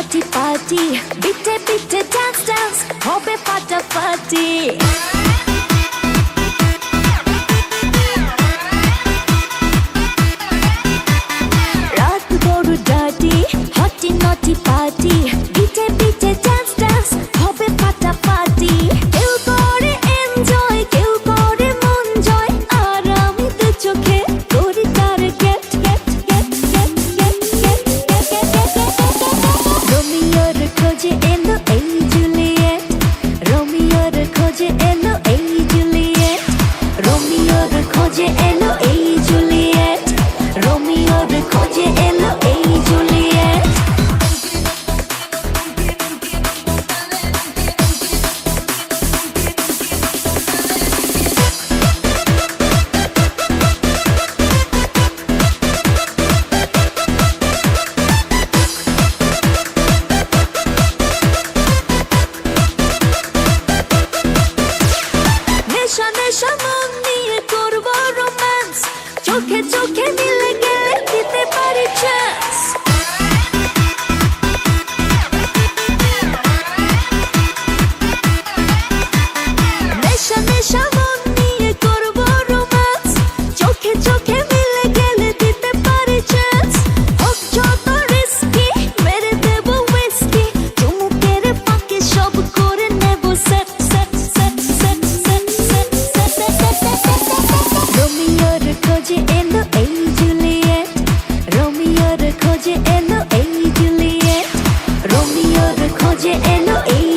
naughty party, bitte bitte dance dance, hobe ফাটাফাটি। রাত বড় dirty, hotty naughty party, bitte bitte dance dance, hobe ফাটাফাটি। কেউ করে enjoy, কেউ করে মন জয়, আর আমি তো চোখে করি তার get get get get get get get get get। রোমিওর খোঁজে এলো এই জুলিয়েট, রোমিওর খোঁজে এলো এই জুলিয়েট, রোমিওর খোঁজে এলো এই জুলিয়েট, রোমিওর খোঁজে এলো এই জুলিয়েট। নেশা নেশা মন নিয়ে করবো রোম্যান্স, চোখে চোখে মিলে গেলে দিতে পারি চান্স। নেশা নেশা মন নিয়ে করবো রোম্যান্স, চোখে চোখে মিলে গেলে দিতে পারি চান্স। হোক যত রিস্কি, মেরে দেবো হুইস্কি, চুমুকের ফাঁকে সব করে নেবো set set set set set set set set. রোমিওর খোঁজে এলো এই জুলিয়েট, রোমিওর খোঁজে এলো এই জুলিয়েট, রোমিওর খোঁজে এলো এই